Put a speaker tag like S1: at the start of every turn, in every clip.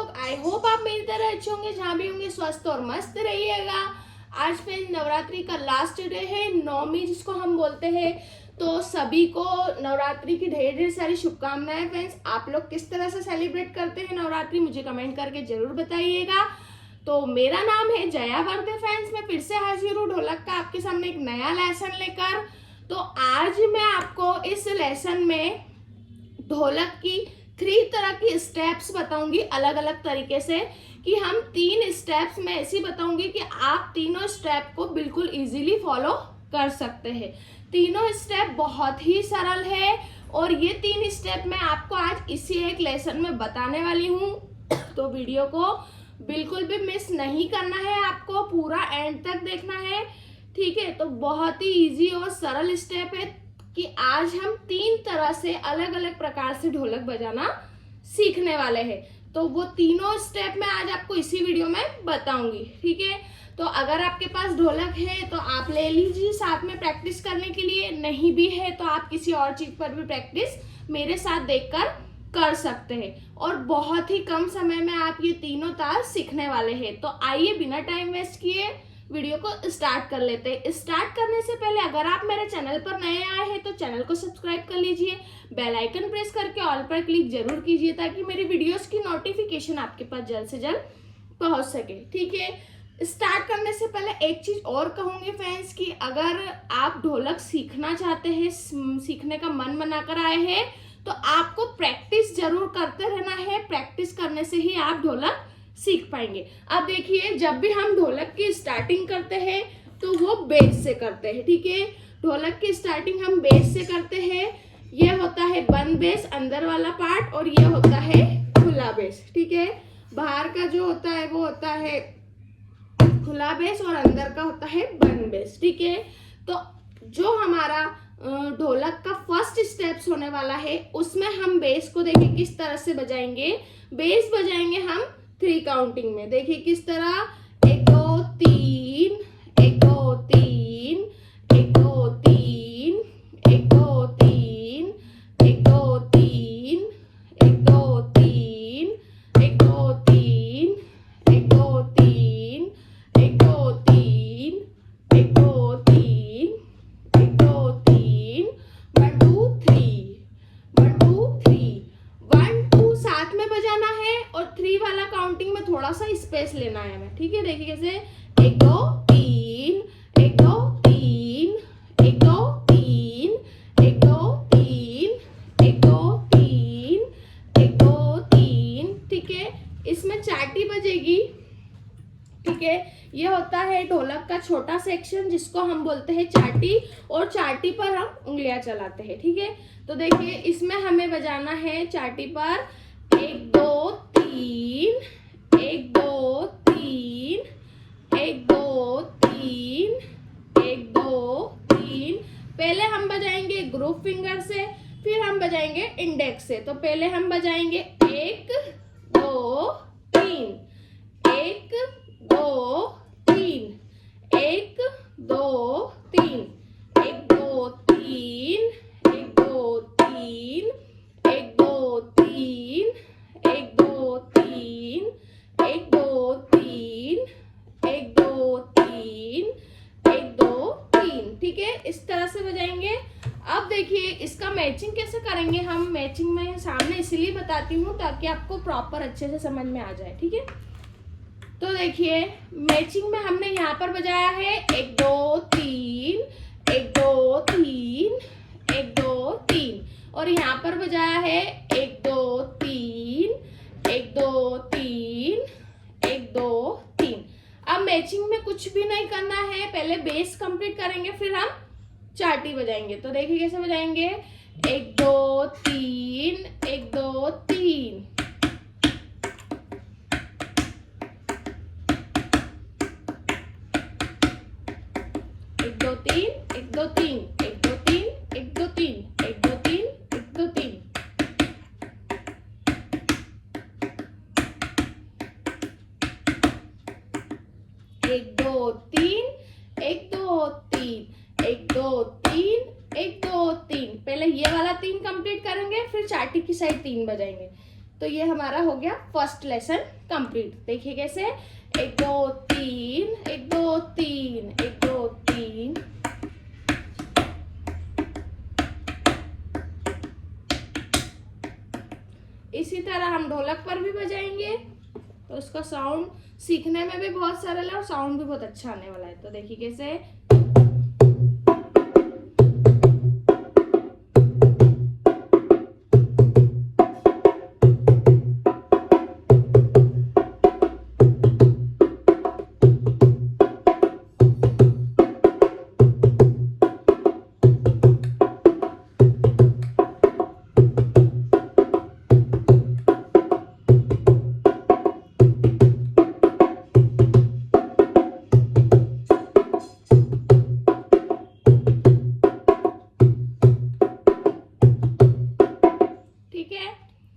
S1: लोग, I hope आप मेरी तरह अच्छे होंगे, जहाँ भी होंगे स्वस्थ और मस्त रहिएगा। आज फ्रेंड नवरात्रि का लास्ट डे है, नवमी जिसको हम बोलते हैं। तो सभी को नवरात्रि की ढेर ढेर सारी शुभकामनाएं। फ्रेंड्स, आप लोग किस तरह से सेलिब्रेट करते हैं नवरात्रि, मुझे कमेंट करके जरूर बताइएगा। तो मेरा नाम है जया वर्दे। फ्रेंड्स, मैं फिर से हाजिर हूँ ढोलक का आपके सामने एक नया लेसन लेकर। तो आज मैं आपको इस लेसन में ढोलक की 3 तरह की स्टेप्स बताऊंगी अलग अलग तरीके से, कि हम 3 स्टेप्स में ऐसी बताऊंगी कि आप तीनों स्टेप को बिल्कुल इजीली फॉलो कर सकते हैं। तीनों स्टेप बहुत ही सरल है और ये 3 स्टेप मैं आपको आज इसी एक लेसन में बताने वाली हूँ। तो वीडियो को बिल्कुल भी मिस नहीं करना है, आपको पूरा एंड तक देखना है, ठीक है। तो बहुत ही इजी और सरल स्टेप है कि आज हम 3 तरह से अलग अलग प्रकार से ढोलक बजाना सीखने वाले हैं। तो वो तीनों स्टेप मैं आज आपको इसी वीडियो में बताऊंगी, ठीक है। तो अगर आपके पास ढोलक है तो आप ले लीजिए साथ में प्रैक्टिस करने के लिए, नहीं भी है तो आप किसी और चीज पर भी प्रैक्टिस मेरे साथ देखकर कर सकते हैं। और बहुत ही कम समय में आप ये तीनों ताल सीखने वाले हैं। तो आइए बिना टाइम वेस्ट किए वीडियो को स्टार्ट कर लेते हैं। स्टार्ट करने से पहले अगर आप मेरे चैनल पर नए आए हैं तो चैनल को सब्सक्राइब कर लीजिए, बेल आइकन प्रेस करके ऑल पर क्लिक जरूर कीजिए ताकि मेरी वीडियोस की नोटिफिकेशन आपके पास जल्द से जल्द पहुंच सके, ठीक है। स्टार्ट करने से पहले एक चीज और कहूंगी फ्रेंड्स, कि अगर आप ढोलक सीखना चाहते हैं, सीखने का मन बनाकर आए हैं, तो आपको प्रैक्टिस जरूर करते रहना है। प्रैक्टिस करने से ही आप ढोलक सीख पाएंगे। अब देखिए, जब भी हम ढोलक की स्टार्टिंग करते हैं तो वो बेस से करते हैं, ठीक है। ढोलक की स्टार्टिंग हम बेस से करते हैं। ये होता है बंद बेस, अंदर वाला पार्ट, और ये होता है खुला बेस, ठीक है। बाहर का जो होता है वो होता है खुला बेस और अंदर का होता है बंद बेस, ठीक है। तो जो हमारा ढोलक का फर्स्ट स्टेप्स होने वाला है उसमें हम बेस को देखिए किस तरह से बजाएंगे। बेस बजाएंगे हम 3 काउंटिंग में। देखिए किस तरह, 1 2 3, 1 2 3, 1 2 3, 1 2 3, 1 2 3, 1 2 3, 1 2 3, 1 2 3, 1 2 3, 1 2 3, 1 2 3, 1 2 3, 1 2 3, 1 2 साथ में बजाना है और 3 वाला काउंटिंग में थोड़ा सा स्पेस लेना है हमें, ठीक है। देखिए कैसे, 1 2 3, 1 2 3, 1 2 3, 1 2 3, 1 2 3, 1 2 3, ठीक है। इसमें चाटी बजेगी, ठीक है। ये होता है ढोलक का छोटा सेक्शन जिसको हम बोलते हैं चाटी, और चाटी पर हम उंगलियां चलाते हैं, ठीक है। तो देखिए इसमें हमें बजाना है चाटी पर 1 2 3, 1 2 3, 1 2 3, 1 2 3। पहले हम बजाएंगे ग्रुप फिंगर से, फिर हम बजाएंगे इंडेक्स से। तो पहले हम बजाएंगे 1 2 3, 1 2 3, 1 2 3, 1 2 3, 1 2 3, 1 2 3, 1 2 3, 1 2 3, 1 2 3, 1 2 3, ठीक है। इस तरह से बजाएंगे। अब देखिए इसका मैचिंग कैसे करेंगे हम। मैचिंग में सामने इसलिए बताती हूँ ताकि आपको प्रॉपर अच्छे से समझ में आ जाए, ठीक है। तो देखिए मैचिंग में हमने यहाँ पर बजाया है 1 2 3, 1 2 3, 1 2 3, और यहाँ पर बजाया है 1 2 3, 1 2 3, 1 2 3। अब मैचिंग में कुछ भी नहीं करना है, पहले बेस कंप्लीट करेंगे फिर हम चाटी बजाएंगे। तो देखिए कैसे बजाएंगे, 1 2 3, 1 2 3, 1 2 3, 1 2 3, 1 2 3, 1 2 3, 1 2 3, 1 2 3। एक दो तीन, 1 2 3, 1 2 3, 1 2 3। पहले ये वाला 3 कंप्लीट करेंगे, फिर चाटी की साइड 3 बजाएंगे। तो ये हमारा हो गया फर्स्ट लेसन कंप्लीट। देखिए कैसे, 1 2 3, 1 2 3, 1 2 3। इसी तरह हम ढोलक पर भी बजाएंगे, तो उसका साउंड सीखने में भी बहुत सरल है और साउंड भी बहुत अच्छा आने वाला है। तो देखिए कैसे,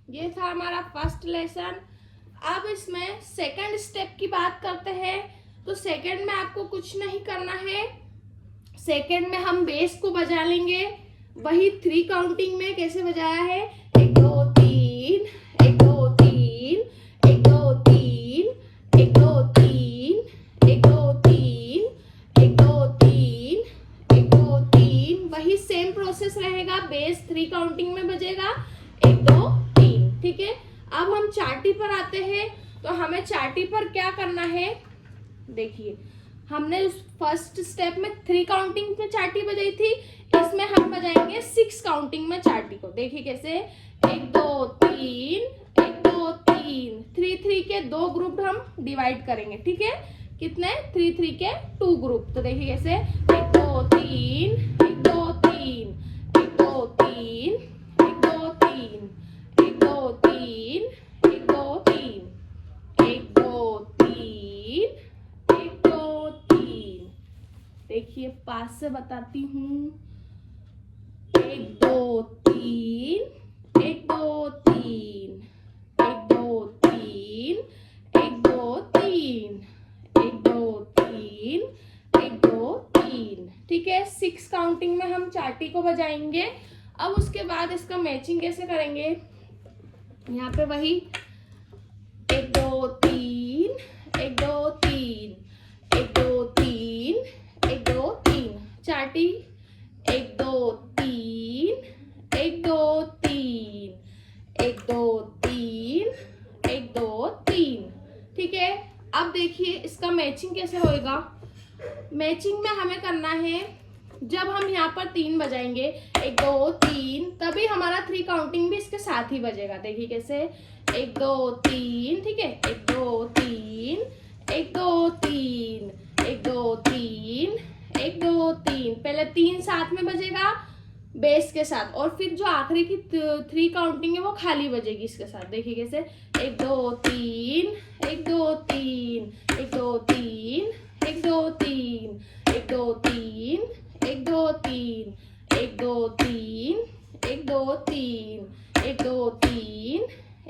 S1: ये था हमारा फर्स्ट लेसन। अब इसमें सेकंड स्टेप की बात करते हैं। तो सेकंड में आपको कुछ नहीं करना है। सेकंड में हम बेस को बजा लेंगे, वही 3 काउंटिंग में कैसे बजाया है, 1 2 3, 1 2 3, 1 2 3, 1 2 3, 1 2 3, 1 2 3, 1 2 3। वही सेम प्रोसेस रहेगा, बेस 3 काउंटिंग में बजेगा, 1 2 3। ठीक है, अब हम चाटी पर आते हैं। तो हमें चाटी पर क्या करना है, देखिए हमने उस फर्स्ट स्टेप में 3 काउंटिंग में चाटी बजाई थी, इसमें हम बजाएंगे 6 काउंटिंग में चाटी को। देखिए कैसे, 1 2 3, 1 2 3, 3 3 के 2 ग्रुप हम डिवाइड करेंगे। ठीक है, कितने, 3 3 के 2 ग्रुप। तो देखिए कैसे, 1 2 3, 1 2 3, 1 2 3, 1 2 3, 1 2 3, 1 2 3, 1 2 3, 1 2 3। देखिए पास से बताती हूँ, 1 2 3, 1 2 3, 1 2 3, 1 2 3, 1 2 3, 1 2 3। ठीक है, 6 काउंटिंग में हम चाटी को बजाएंगे। अब उसके बाद इसका मैचिंग कैसे करेंगे, यहाँ पे वही 1 2 3, 1 2 3, 1 2 3, 1 2 3, चाटी 1 2 3, 1 2 3, 1 2 3, 1 2 3। ठीक है, अब देखिए इसका मैचिंग कैसे होएगा। मैचिंग में हमें करना है, जब हम यहाँ पर 3 बजाएंगे 1 2 3, तभी हमारा 3 काउंटिंग भी इसके साथ ही बजेगा। देखिए कैसे, 1 2 3। ठीक है, 1 2 3, 1 2 3, 1 2 3, 1 2 3। पहले 3 साथ में बजेगा बेस के साथ, और फिर जो आखिरी की 3 काउंटिंग है वो खाली बजेगी इसके साथ। देखिए कैसे, 1 2 3, 1 2 3, 1 2 3, 1 2 3, 1 2 3, 1 2 3, 1 2 3, 1 2 3, 1 2 3,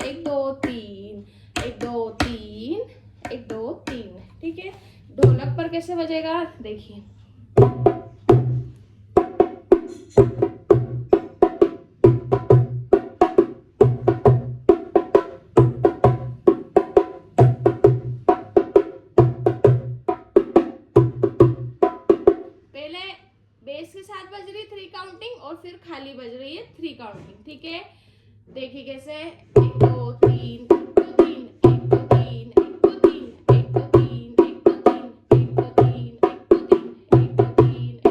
S1: 1 2 3, 1 2 3, 1 2 3। ठीक है, ढोलक पर कैसे बजेगा देखिए, बेस के साथ बज रही 3 काउंटिंग और फिर खाली बज रही है 3 काउंटिंग। ठीक है, देखिए कैसे, 1 2 3, 1 2 3, 1 2 3, 1 2 3, 1 2 3, 1 2 3, 1 2 3, 1 2 3, 1 2 3, 1 2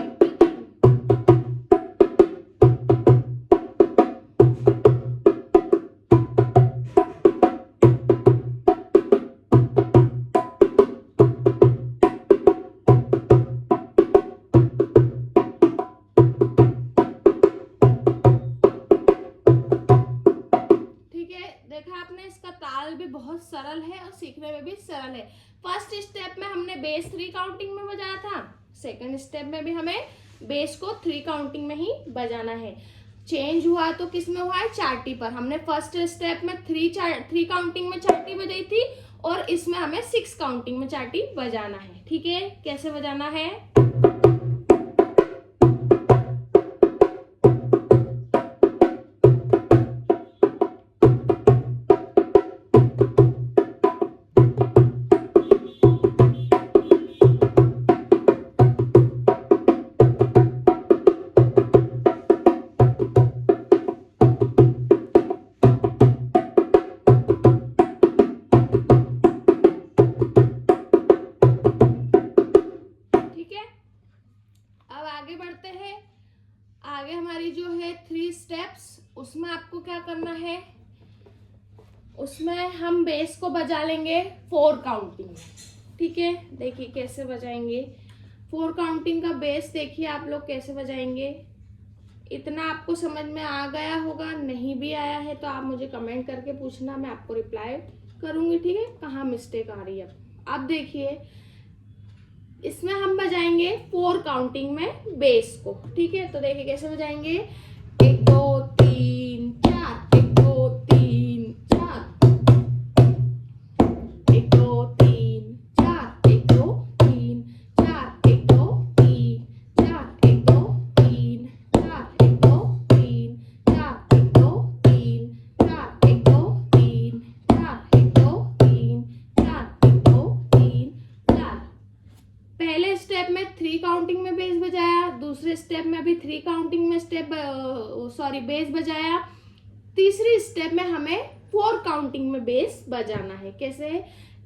S1: देखा आपने, इसका ताल भी बहुत सरल है और सीखने में भी सरल है। फर्स्ट स्टेप में हमने बेस 3 काउंटिंग में बजाया था, सेकंड स्टेप में भी हमें बेस को 3 काउंटिंग में ही बजाना है। चेंज हुआ तो किस में हुआ है, चाटी पर। हमने फर्स्ट स्टेप में 3 काउंटिंग में चाटी बजाई थी, और इसमें हमें 6 काउंटिंग में चाटी बजाना है। ठीक है, कैसे बजाना है, करना है, उसमें हम बेस को बजा लेंगे 4 काउंटिंग। ठीक है, देखिए कैसे बजाएंगे 4 काउंटिंग का बेस। देखिए आप लोग कैसे बजाएंगे। इतना आपको समझ में आ गया होगा, नहीं भी आया है तो आप मुझे कमेंट करके पूछना, मैं आपको रिप्लाई करूंगी। ठीक है, कहाँ मिस्टेक आ रही है। अब देखिए इसमें हम बजाएंगे 4 काउंटिंग में बेस को। ठीक है, तो देखिए कैसे बजाएंगे। 1 2 3 4, 1 2 3 4, 1 2 3 4, 1 2 3 4, 1 2 3 4, 1 2 3 4, 1 2 3 4, 1 2 3 4, 1 2 3 4, 1 2 3 4, 1 2 3 4। पहले स्टेप में 3 काउंटिंग में बेस बजाया, दूसरे स्टेप में भी 3 काउंटिंग में बेस बजाया, तीसरी स्टेप में हमें 4 काउंटिंग में बेस बजाना है। कैसे,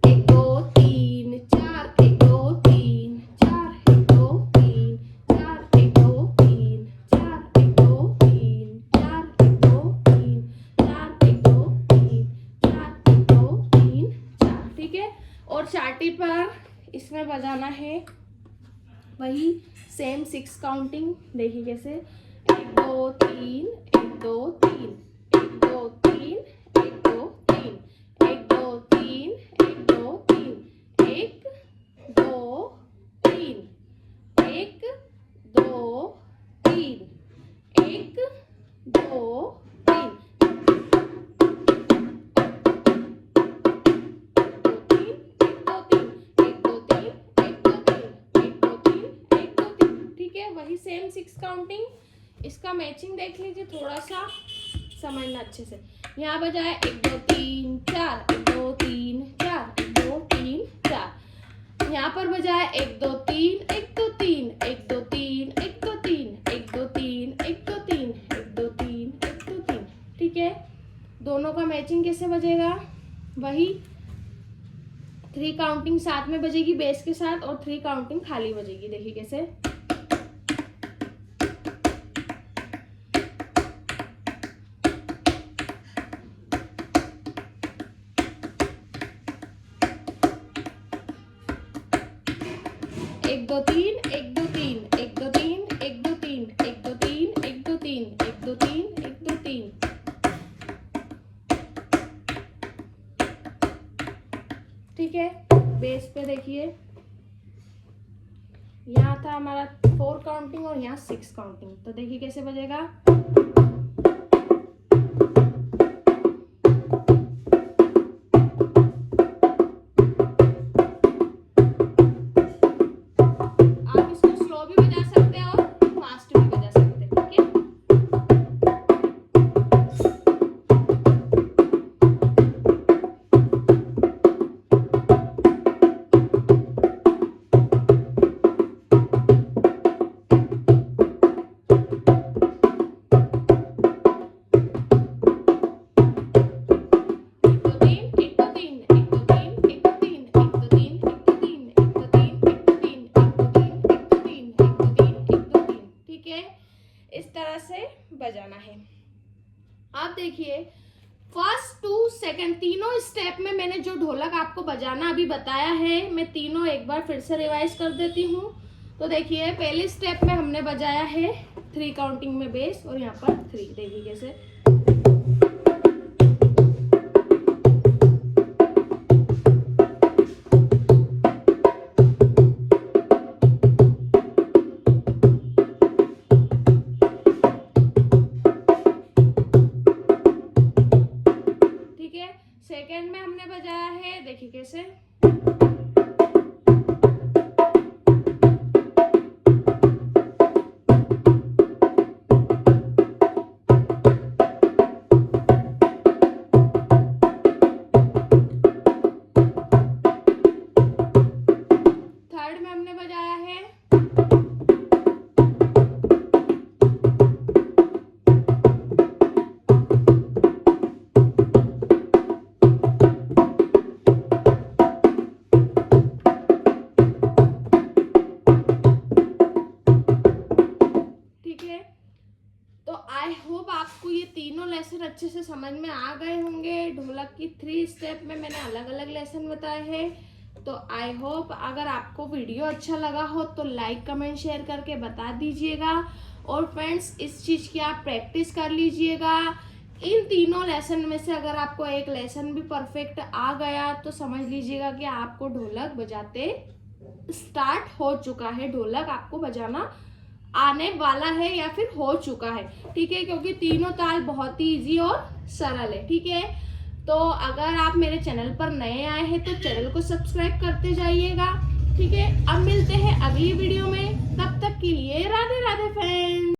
S1: 1 2 3 4, 1 2 3 4, 1 2 3 4, 1 2 3 4, 1 2 3 4, 1 2 3 4, 1 2 3 4, 1 2 3 4। ठीक है, और चाटी पर इसमें बजाना है वही सेम 6 काउंटिंग। देखिए कैसे, 1 2 3 1 2 3 1 2 3 1 2 3 1 2 3 1 2 3 1 2 3 1 2 3 1 2 3 वही सेम 6 काउंटिंग। इसका मैचिंग देख लीजिए, थोड़ा सा समझना अच्छे से। यहाँ बजाए 1 2 3 4, 1 2 3 4, 1 2 3 4। यहाँ पर बजाए 1 2 3 1 2 3 1 2 3 1 2 3 1 2 3 1 2 3 1 2 3 1 2 3। ठीक है, दोनों का मैचिंग कैसे बजेगा, वही 3 काउंटिंग साथ में बजेगी बेस के साथ और 3 काउंटिंग खाली बजेगी। देखिए कैसे, एक दो तीन 1 2 3 1 2 3 1 2 3 1 2 3 1 2 3 1 2 3 1 2 3। ठीक है, बेस पे देखिए यहाँ था हमारा 4 काउंटिंग और यहाँ 6 काउंटिंग। तो देखिए कैसे बजेगा। आप इसको स्लो भी बजा सकते हैं और फास्ट भी बजा सकते हैं। ठीक है, इस तरह से बजाना है। आप देखिए फर्स्ट 2 सेकंड तीनों स्टेप में मैंने जो ढोलक आपको बजाना अभी बताया है, मैं तीनों एक बार फिर से रिवाइज कर देती हूँ। तो देखिए पहले स्टेप में हमने बजाया है 3 काउंटिंग में बेस और यहाँ पर 3। देखिए कैसे, सेकेंड में हमने बजाया है, देखिए कैसे, थर्ड में हमने बजाया है, समझ में आ गए होंगे। ढोलक की 3 स्टेप में मैंने अलग अलग लेसन बताए हैं। तो आई होप अगर आपको वीडियो अच्छा लगा हो तो लाइक कमेंट शेयर करके बता दीजिएगा। और फ्रेंड्स इस चीज़ की आप प्रैक्टिस कर लीजिएगा। इन तीनों लेसन में से अगर आपको एक लेसन भी परफेक्ट आ गया तो समझ लीजिएगा कि आपको ढोलक बजाते स्टार्ट हो चुका है, ढोलक आपको बजाना आने वाला है या फिर हो चुका है। ठीक है, क्योंकि तीनों ताल बहुत ही इजी और सरल है। ठीक है, तो अगर आप मेरे चैनल पर नए आए हैं तो चैनल को सब्सक्राइब करते जाइएगा। ठीक है, अब मिलते हैं अगली वीडियो में।